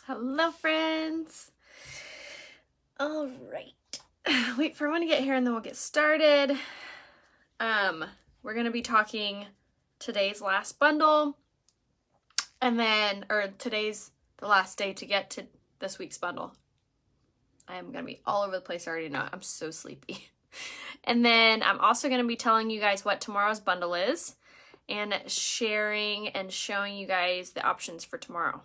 Hello, friends. All right. Wait for everyone to get here and then we'll get started. We're going to be talking today's last bundle and then, or today's the last day to get to this week's bundle. I am going to be all over the place. I already know. I'm so sleepy. And then I'm also going to be telling you guys what tomorrow's bundle is and sharing and showing you guys the options for tomorrow.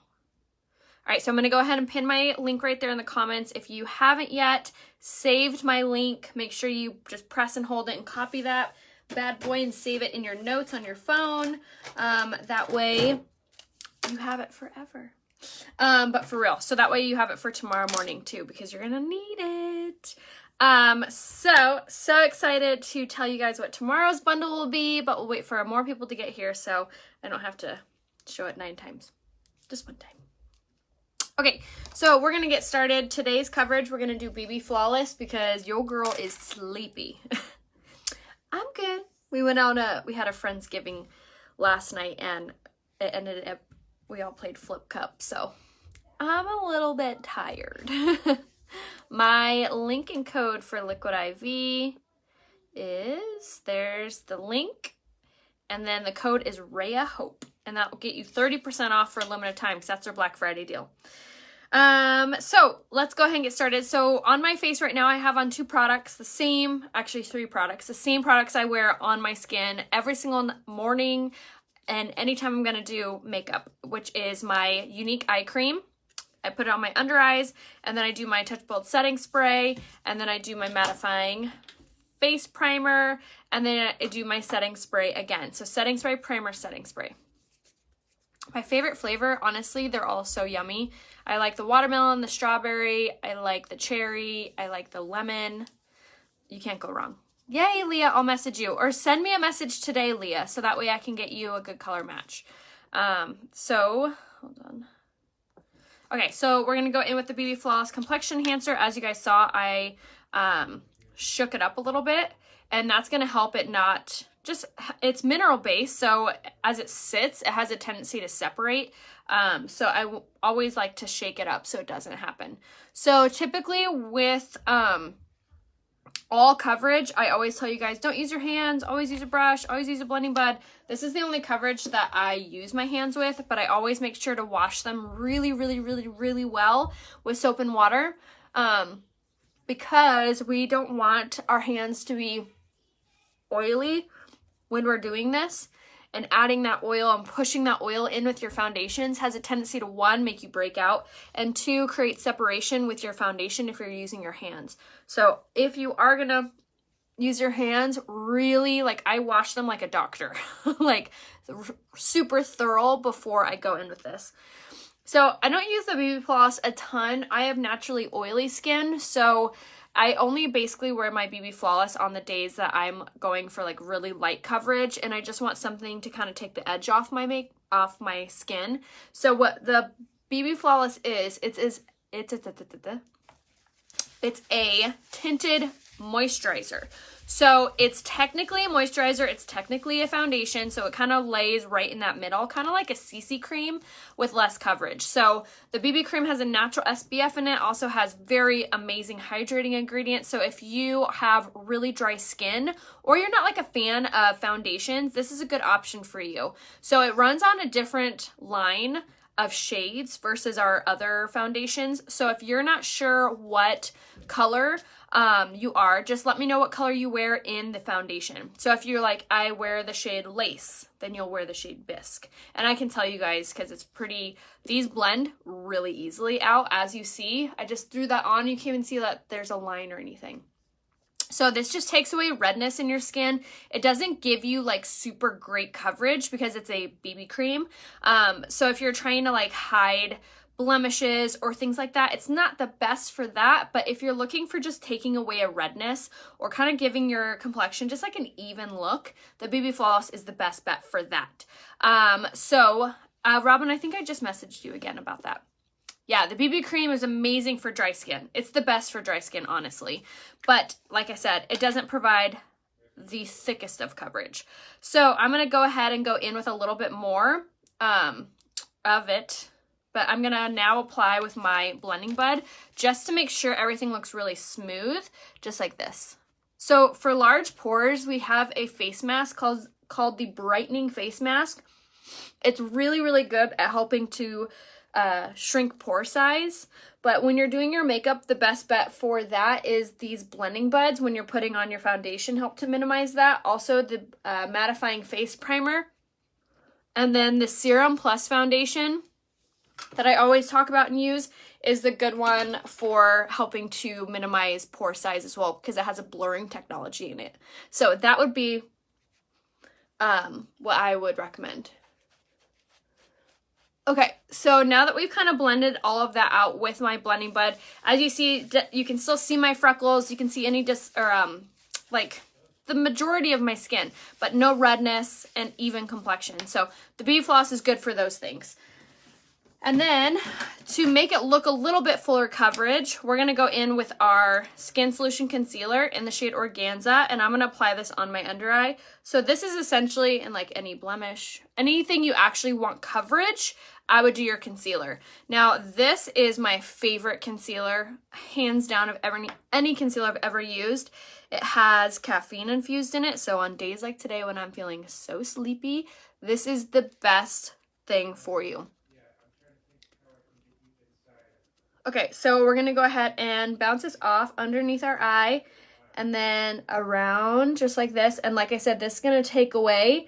All right, so I'm going to go ahead and pin my link right there in the comments. If you haven't yet saved my link, make sure you just press and hold it and copy that bad boy and save it in your notes on your phone. That way you have it forever. But for real, so that way you have it for tomorrow morning too, because you're going to need it. So excited to tell you guys what tomorrow's bundle will be, but we'll wait for more people to get here so I don't have to show it 9 times. Just one time. Okay, so we're going to get started. Today's coverage, we're going to do BB Flawless because your girl is sleepy. I'm good. We went out, we had a Friendsgiving last night and it ended up, we all played flip cup, so I'm a little bit tired. My link and code for Liquid IV is, there's the link, and then the code is Rhea Hope, and that will get you 30% off for a limited time because that's their Black Friday deal. So let's go ahead and get started. So on my face right now, I have on 2 products, the same, actually 3 products, the same products I wear on my skin every single morning and anytime I'm going to do makeup, which is my Unique Eye Cream. I put it on my under eyes, and then I do my Touch Bold setting spray, and then I do my mattifying face primer, and then I do my setting spray again. So setting spray, primer, setting spray. My favorite flavor, honestly, they're all so yummy. I like the watermelon, the strawberry, I like the cherry, I like the lemon. You can't go wrong. Yay, Leah, I'll message you. Or send me a message today, Leah, so that way I can get you a good color match. Hold on. Okay, so we're going to go in with the BB Flawless Complexion Enhancer. As you guys saw, I shook it up a little bit, and that's going to help it not just, it's mineral based, so as it sits, it has a tendency to separate. So I always like to shake it up so it doesn't happen. So typically with all coverage, I always tell you guys, don't use your hands, always use a brush, always use a blending bud. This is the only coverage that I use my hands with, but I always make sure to wash them really, really, really, really well with soap and water, because we don't want our hands to be oily when we're doing this. And adding that oil and pushing that oil in with your foundations has a tendency to, 1, make you break out, and 2, create separation with your foundation if you're using your hands. So if you are gonna use your hands, really, like, I wash them like a doctor, like super thorough before I go in with this. So I don't use the BB Floss a ton. I have naturally oily skin, so I only basically wear my BB Flawless on the days that I'm going for like really light coverage, and I just want something to kind of take the edge off my skin. So what the BB Flawless is, it's a tinted moisturizer. So it's technically a moisturizer, it's technically a foundation, so it kind of lays right in that middle, kind of like a CC cream with less coverage. So the BB cream has a natural SPF in it, also has very amazing hydrating ingredients. So if you have really dry skin or you're not like a fan of foundations, this is a good option for you. So it runs on a different line of shades versus our other foundations. So if you're not sure what color you are, just let me know what color you wear in the foundation. So if you're like, I wear the shade Lace, then you'll wear the shade Bisque. And I can tell you guys, because it's pretty, these blend really easily out. As you see, I just threw that on. You can't even see that there's a line or anything. So this just takes away redness in your skin. It doesn't give you like super great coverage because it's a BB cream. So if you're trying to like hide blemishes or things like that, it's not the best for that. But if you're looking for just taking away a redness or kind of giving your complexion just like an even look, the BB Floss is the best bet for that. Robin, I think I just messaged you again about that. Yeah, the BB cream is amazing for dry skin. It's the best for dry skin, honestly. But like I said, it doesn't provide the thickest of coverage. So I'm going to go ahead and go in with a little bit more of it. but I'm gonna now apply with my blending bud just to make sure everything looks really smooth, just like this. So for large pores, we have a face mask called the Brightening face mask. It's really, really good at helping to shrink pore size. But when you're doing your makeup, the best bet for that is these blending buds when you're putting on your foundation, help to minimize that. Also the mattifying face primer. And then the Serum Plus foundation that I always talk about and use is the good one for helping to minimize pore size as well, because it has a blurring technology in it. So that would be what I would recommend. Okay, so now that we've kind of blended all of that out with my blending bud, as you see, you can still see my freckles. You can see any like the majority of my skin, but no redness and even complexion. So the BB floss is good for those things. And then to make it look a little bit fuller coverage, we're going to go in with our Skin Solution Concealer in the shade Organza, and I'm going to apply this on my under eye. So this is essentially, in like any blemish, anything you actually want coverage, I would do your concealer. Now this is my favorite concealer, hands down, of any concealer I've ever used. It has caffeine infused in it, so on days like today when I'm feeling so sleepy, this is the best thing for you. Okay, so we're going to go ahead and bounce this off underneath our eye and then around just like this. And like I said, this is going to take away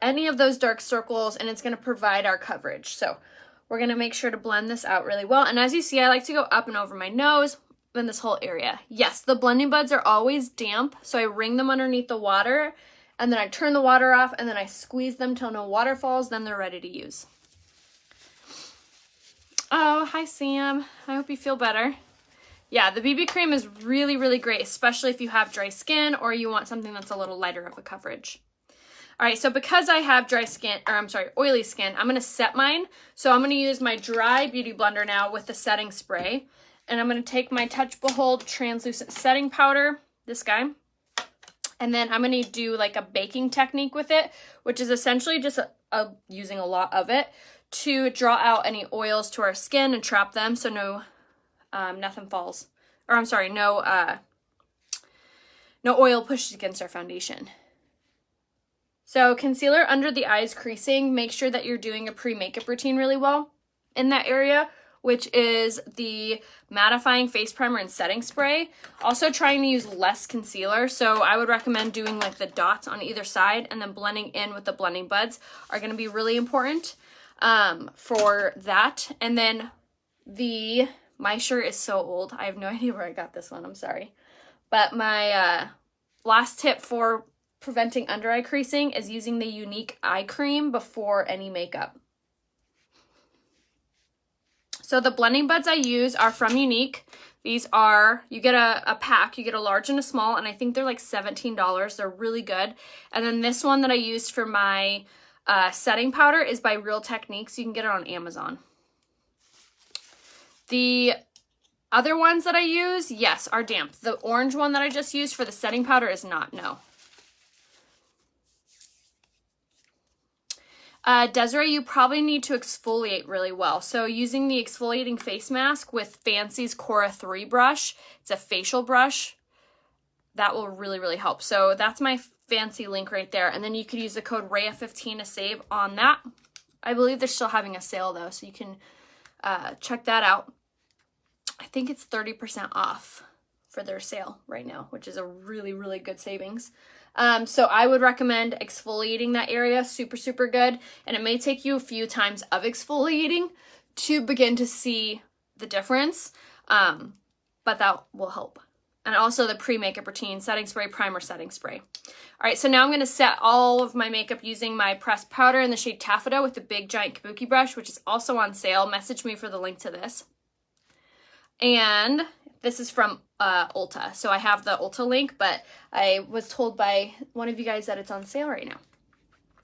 any of those dark circles and it's going to provide our coverage. So we're going to make sure to blend this out really well. And as you see, I like to go up and over my nose in this whole area. Yes, the blending buds are always damp, so I wring them underneath the water and then I turn the water off and then I squeeze them till no water falls, then they're ready to use. Oh, hi Sam. I hope you feel better. Yeah, the BB cream is really, really great, especially if you have dry skin or you want something that's a little lighter of a coverage. All right, so because I have oily skin, I'm going to set mine. So I'm going to use my dry beauty blender now with the setting spray. And I'm going to take my Touch Behold translucent setting powder, this guy. And then I'm going to do like a baking technique with it, which is essentially just using a lot of it to draw out any oils to our skin and trap them so nothing falls. Or I'm sorry, no oil pushes against our foundation. So concealer under the eyes creasing, make sure that you're doing a pre-makeup routine really well in that area, which is the mattifying face primer and setting spray. Also trying to use less concealer, so I would recommend doing like the dots on either side and then blending in with the blending buds are going to be really important for that. And then my shirt is so old. I have no idea where I got this one. I'm sorry. But my last tip for preventing under eye creasing is using the Unique eye cream before any makeup. So the blending buds I use are from Unique. These are, you get a pack, you get a large and a small, and I think they're like $17. They're really good. And then this one that I used for my setting powder is by Real Techniques. You can get it on Amazon. The other ones that I use, yes, are damp. The orange one that I just used for the setting powder is not, no. Desiree, you probably need to exfoliate really well. So using the exfoliating face mask with Fancy's Cora 3 brush, it's a facial brush, that will really, really help. So that's my Fancy link right there. And then you could use the code RAYA15 to save on that. I believe they're still having a sale though, so you can check that out. I think it's 30% off for their sale right now, which is a really, really good savings. So I would recommend exfoliating that area, super, super good. And it may take you a few times of exfoliating to begin to see the difference, but that will help. And also the pre-makeup routine, setting spray, primer, setting spray. All right, so now I'm going to set all of my makeup using my pressed powder in the shade Taffeta with the big giant kabuki brush, which is also on sale. Message me for the link to this. And this is from Ulta. So I have the Ulta link, but I was told by one of you guys that it's on sale right now.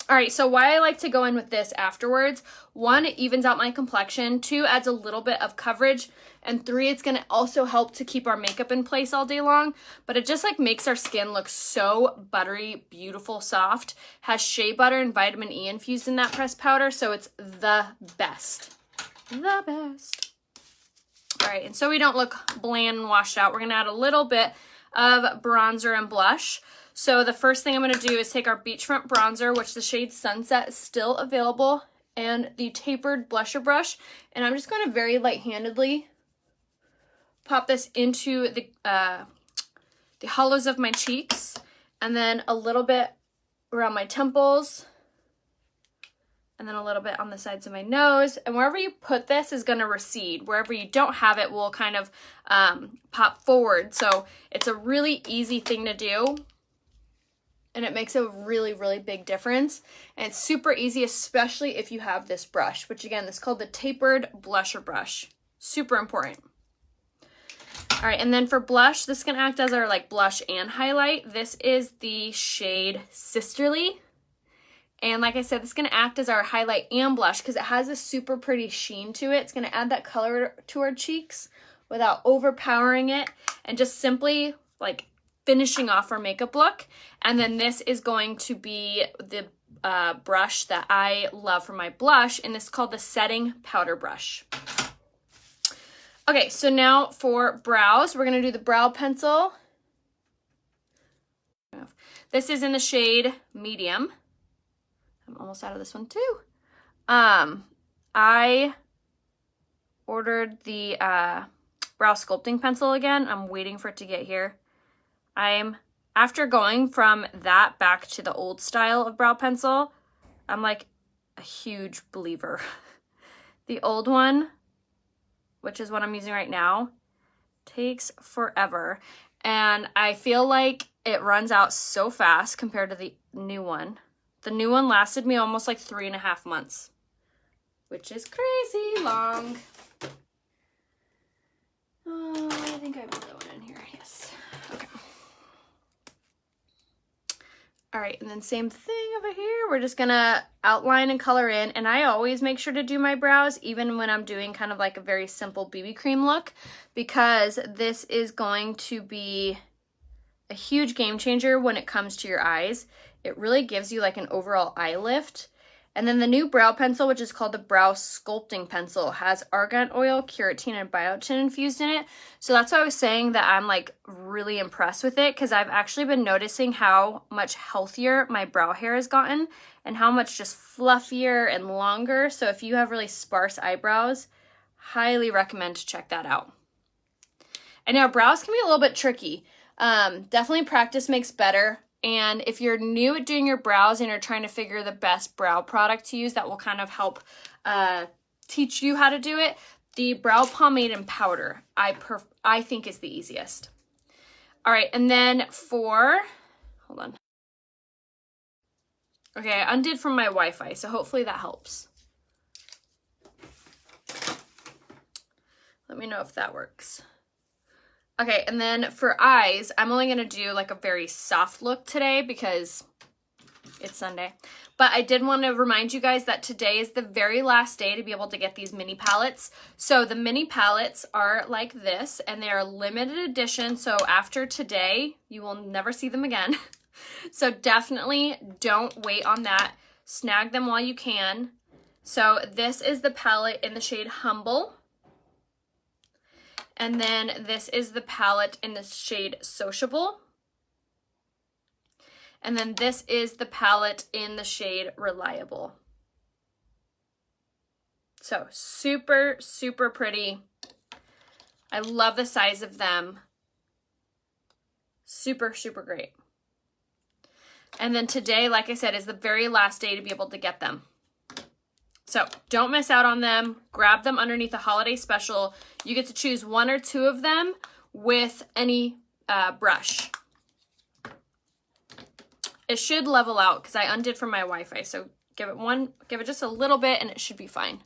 All right, so why I like to go in with this afterwards, 1, it evens out my complexion, 2, adds a little bit of coverage, and 3, it's going to also help to keep our makeup in place all day long, but it just like makes our skin look so buttery, beautiful, soft. Has shea butter and vitamin E infused in that pressed powder, so it's the best. the best. All right, and so we don't look bland and washed out, we're gonna add a little bit of bronzer and blush. So the first thing I'm gonna do is take our Beachfront bronzer, which the shade Sunset is still available, and the tapered blusher brush, and I'm just gonna very light-handedly pop this into the hollows of my cheeks, and then a little bit around my temples, and then a little bit on the sides of my nose. And wherever you put this is gonna recede. Wherever you don't have it will kind of pop forward. So it's a really easy thing to do, and it makes a really, really big difference. And it's super easy, especially if you have this brush, which again, this is called the tapered blusher brush. Super important. All right, and then for blush, this is gonna act as our like blush and highlight. This is the shade Sisterly. And like I said, this is gonna act as our highlight and blush because it has a super pretty sheen to it. It's gonna add that color to our cheeks without overpowering it and just simply like finishing off our makeup look. And then this is going to be the brush that I love for my blush, and this is called the Setting Powder Brush. Okay, so now for brows, we're gonna do the brow pencil. This is in the shade Medium. I'm almost out of this one too. I ordered the brow sculpting pencil again. I'm waiting for it to get here. After going from that back to the old style of brow pencil, I'm like a huge believer. The old one, which is what I'm using right now, takes forever. And I feel like it runs out so fast compared to the new one. The new one lasted me almost like 3.5 months, which is crazy long. Oh, I think I put that one in here, yes. Okay. All right, and then same thing over here. We're just gonna outline and color in, and I always make sure to do my brows, even when I'm doing kind of like a very simple BB cream look, because this is going to be a huge game changer when it comes to your eyes. It really gives you like an overall eye lift. And then the new brow pencil, which is called the Brow Sculpting Pencil, has argan oil, keratin, and biotin infused in it. So that's why I was saying that I'm like really impressed with it, because I've actually been noticing how much healthier my brow hair has gotten and how much just fluffier and longer. So if you have really sparse eyebrows, highly recommend to check that out. And now brows can be a little bit tricky. Definitely practice makes better. And if you're new at doing your brows and you're trying to figure the best brow product to use that will kind of help teach you how to do it, the brow pomade and powder I think is the easiest. All right, and then hold on. Okay, I undid from my Wi-Fi, so hopefully that helps. Let me know if that works. Okay, and then for eyes, I'm only going to do like a very soft look today because it's Sunday. But I did want to remind you guys that today is the very last day to be able to get these mini palettes. So the mini palettes are like this, and they are limited edition. So after today, you will never see them again. So definitely don't wait on that. Snag them while you can. So this is the palette in the shade Humble. And then this is the palette in the shade Sociable. And then this is the palette in the shade Reliable. So super, super pretty. I love the size of them. Super, super great. And then today, like I said, is the very last day to be able to get them. So don't miss out on them. Grab them underneath the holiday special. You get to choose 1 or 2 of them with any brush. It should level out because I undid from my Wi-Fi. So give it just a little bit and it should be fine.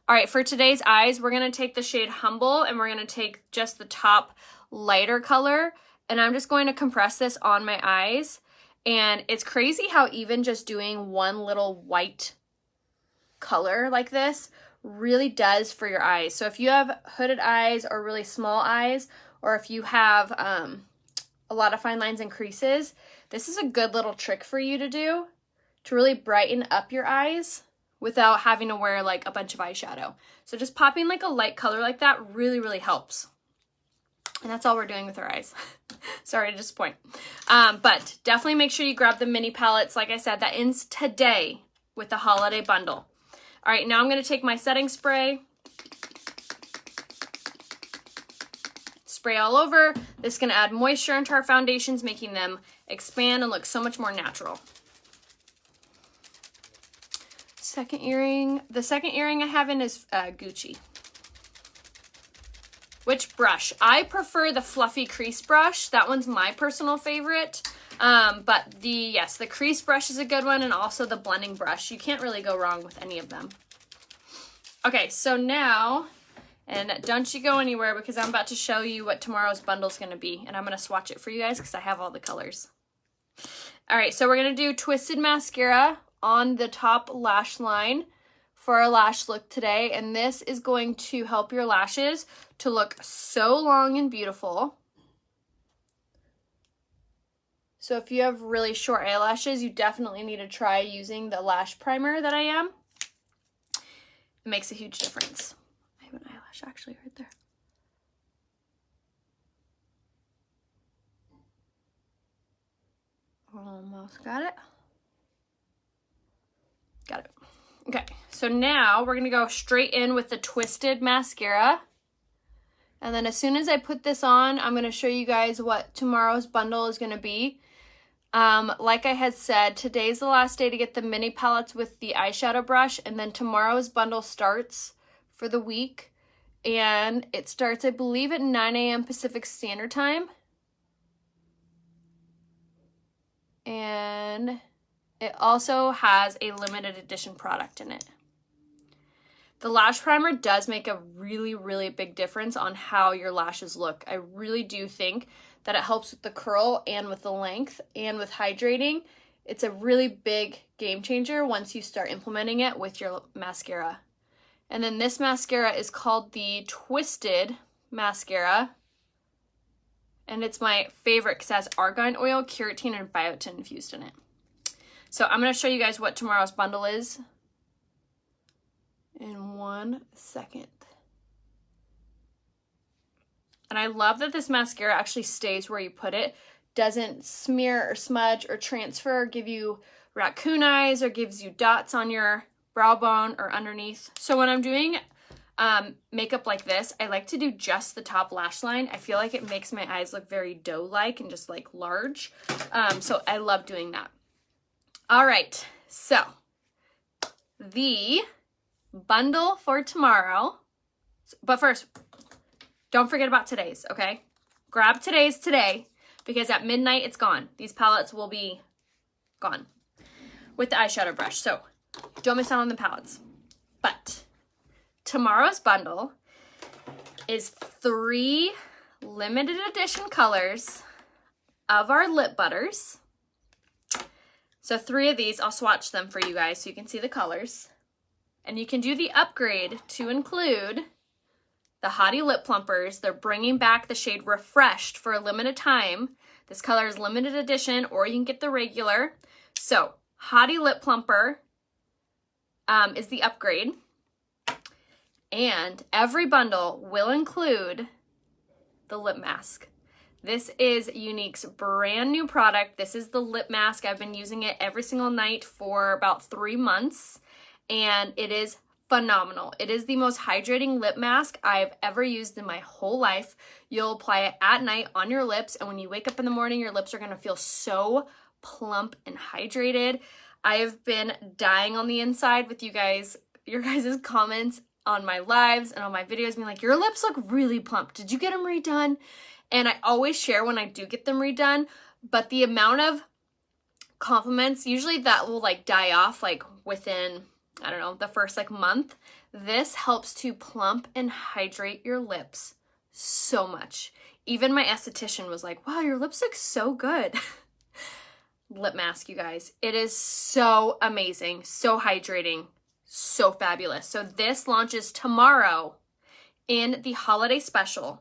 All right, for today's eyes, we're going to take the shade Humble and we're going to take just the top lighter color. And I'm just going to compress this on my eyes. And it's crazy how even just doing one little white color like this really does for your eyes. So if you have hooded eyes or really small eyes, or if you have a lot of fine lines and creases, this is a good little trick for you to do to really brighten up your eyes without having to wear like a bunch of eyeshadow. So just popping like a light color like that really, really helps. And that's all we're doing with our eyes. Sorry to disappoint. But definitely make sure you grab the mini palettes. Like I said, that ends today with the holiday bundle. All right, now I'm going to take my setting spray. Spray all over. This is going to add moisture into our foundations, making them expand and look so much more natural. Second earring. The second earring I have in is Gucci. Which brush? I prefer the fluffy crease brush. That one's my personal favorite. But the crease brush is a good one, and also the blending brush. You can't really go wrong with any of them. Okay, so now, and don't you go anywhere because I'm about to show you what tomorrow's bundle is going to be, and I'm going to swatch it for you guys because I have all the colors. All right, so we're going to do Twisted Mascara on the top lash line for our lash look today, and this is going to help your lashes to look so long and beautiful. So if you have really short eyelashes, you definitely need to try using the lash primer that I am. It makes a huge difference. I have an eyelash actually right there. Almost got it. Got it. Okay, so now we're gonna go straight in with the Twisted Mascara. And then as soon as I put this on, I'm gonna show you guys what tomorrow's bundle is gonna be. Like I had said, today's the last day to get the mini palettes with the eyeshadow brush, and then tomorrow's bundle starts for the week. And it starts, I believe, at 9 a.m. Pacific Standard Time. And it also has a limited edition product in it. The lash primer does make a really, really big difference on how your lashes look. I really do think that it helps with the curl and with the length and with hydrating. It's a really big game changer once you start implementing it with your mascara. And then this mascara is called the Twisted Mascara. And it's my favorite because it has argan oil, keratin, and biotin infused in it. So I'm going to show you guys what tomorrow's bundle is in 1 second. And I love that this mascara actually stays where you put it. Doesn't smear or smudge or transfer or give you raccoon eyes or gives you dots on your brow bone or underneath. So when I'm doing makeup like this, I like to do just the top lash line. I feel like it makes my eyes look very doe-like and just like large. So I love doing that. All right, so the bundle for tomorrow, but first, don't forget about today's, okay? Grab today's today because at midnight it's gone. These palettes will be gone with the eyeshadow brush. So don't miss out on the palettes. But tomorrow's bundle is 3 limited edition colors of our lip butters. So 3 of these, I'll swatch them for you guys so you can see the colors. And you can do the upgrade to include the Hottie Lip Plumpers. They're bringing back the shade Refreshed for a limited time. This color is limited edition, or you can get the regular. So Hottie Lip Plumper is the upgrade. And every bundle will include the lip mask. This is Younique's brand new product. This is the lip mask. I've been using it every single night for about 3 months, and it is phenomenal. It is the most hydrating lip mask I've ever used in my whole life. You'll apply it at night on your lips, and when you wake up in the morning, your lips are gonna feel so plump and hydrated. I have been dying on the inside with your guys' comments on my lives and on my videos being like, your lips look really plump. Did you get them redone? And I always share when I do get them redone, but the amount of compliments, usually that will like die off like within, I don't know, the first like month. This helps to plump and hydrate your lips so much. Even my esthetician was like, wow, your lips look so good. Lip mask, you guys. It is so amazing, so hydrating, so fabulous. So this launches tomorrow in the holiday special.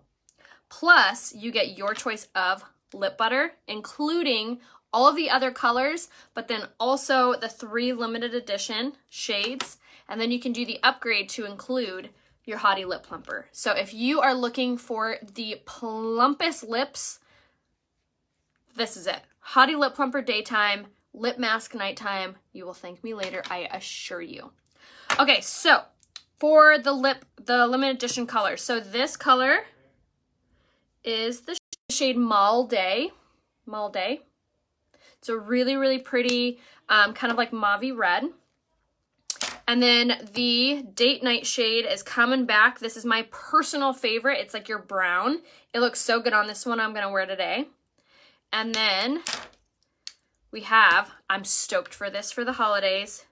Plus, you get your choice of lip butter, including all of the other colors, but then also the 3 limited edition shades. And then you can do the upgrade to include your Hottie Lip Plumper. So if you are looking for the plumpest lips, this is it. Hottie Lip Plumper daytime, lip mask nighttime. You will thank me later, I assure you. Okay, so for the limited edition color. So this color is the shade Mall Day. Mall Day. It's a really, really pretty, kind of like mauve red. And then the date night shade is coming back. This is my personal favorite. It's like your brown. It looks so good on this one I'm going to wear today. And then we have, I'm stoked for this for the holidays,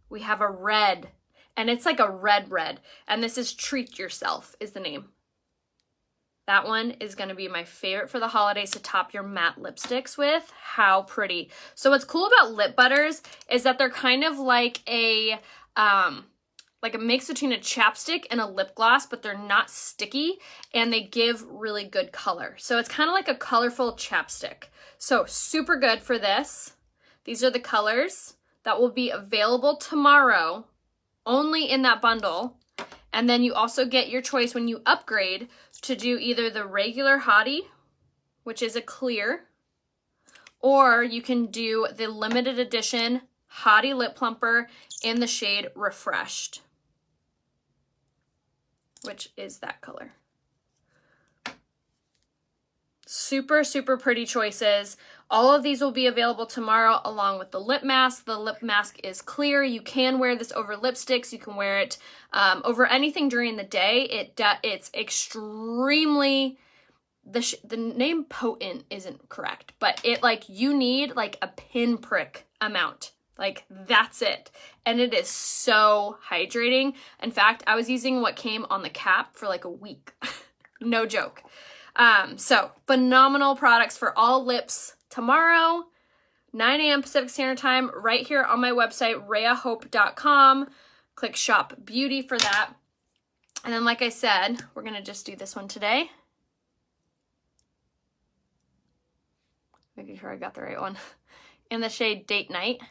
we have a red. And it's like a red. And this is Treat Yourself is the name. That one is going to be my favorite for the holidays to top your matte lipsticks with. How pretty. So what's cool about lip butters is that they're kind of like a mix between a chapstick and a lip gloss, but they're not sticky and they give really good color. So it's kind of like a colorful chapstick. So super good for this. These are the colors that will be available tomorrow only in that bundle. And then you also get your choice when you upgrade to do either the regular Hottie, which is a clear, or you can do the limited edition Hottie Lip Plumper in the shade Refreshed, which is that color. Super, super pretty choices. All of these will be available tomorrow along with the lip mask. The lip mask is clear. You can wear this over lipsticks. You can wear it over anything during the day. It's extremely, the name potent isn't correct, but it you need like a pinprick amount. Like that's it. And it is so hydrating. In fact, I was using what came on the cap for like a week. No joke. So phenomenal products for all lips tomorrow, 9 a.m. Pacific Standard Time, right here on my website, rheahope.com. Click Shop Beauty for that. And then, like I said, we're going to just do this one today. Making sure I got the right one. In the shade Date Night.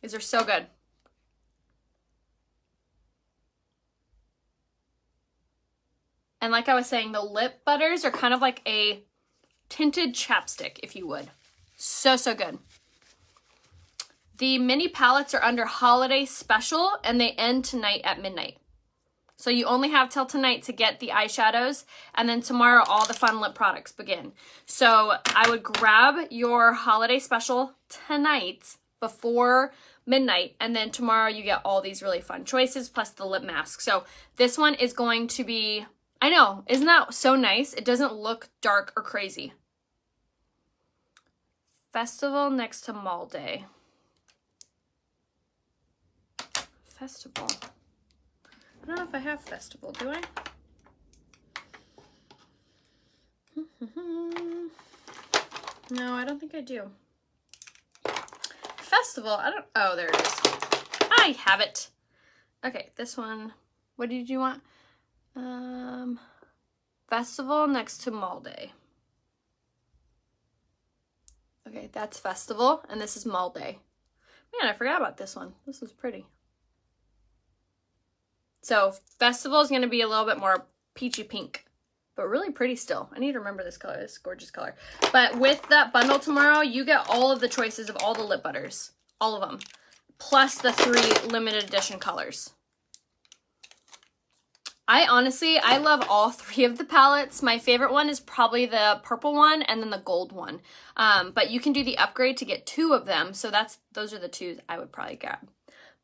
These are so good. And like I was saying, the lip butters are kind of like a tinted chapstick, if you would. So, so good. The mini palettes are under holiday special and they end tonight at midnight. So you only have till tonight to get the eyeshadows, and then tomorrow all the fun lip products begin. So I would grab your holiday special tonight before midnight, and then tomorrow you get all these really fun choices plus the lip mask. So this one is going to be, I know, isn't that so nice? It doesn't look dark or crazy. Festival next to Mall Day. Festival. I don't know if I have Festival, do I? No, I don't think I do. Festival, oh, there it is. I have it. Okay, this one, what did you want? Festival next to Mall Day. Okay, that's Festival, and this is Mall Day. Man, I forgot about this one. This is pretty. So Festival is going to be a little bit more peachy pink, but really pretty still. I need to remember this color, this gorgeous color. But with that bundle tomorrow, you get all of the choices of all the lip butters, all of them, plus the 3 limited edition colors. I love all 3 of the palettes. My favorite one is probably the purple one and then the gold one. But you can do the upgrade to get 2 of them. So those are the 2 I would probably grab.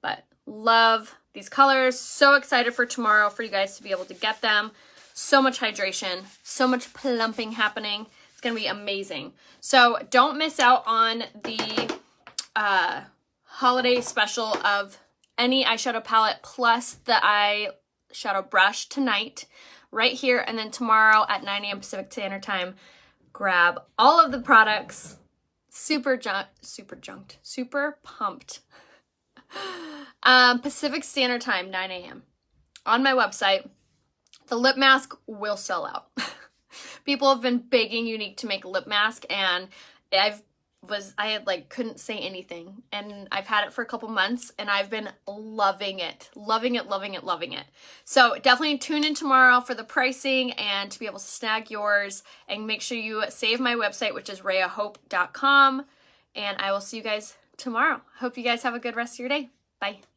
But love these colors. So excited for tomorrow for you guys to be able to get them. So much hydration, so much plumping happening. It's going to be amazing. So don't miss out on the holiday special of any eyeshadow palette plus the eyeshadow brush tonight, right here. And then tomorrow at 9 a.m. Pacific Standard Time, grab all of the products. Super pumped. Pacific Standard Time, 9 a.m. on my website. The lip mask will sell out. People have been begging Unique to make a lip mask, and I couldn't say anything, and I've had it for a couple months and I've been loving it. Loving it, loving it, loving it. So definitely tune in tomorrow for the pricing and to be able to snag yours, and make sure you save my website, which is rayahope.com, and I will see you guys tomorrow. Hope you guys have a good rest of your day. Bye.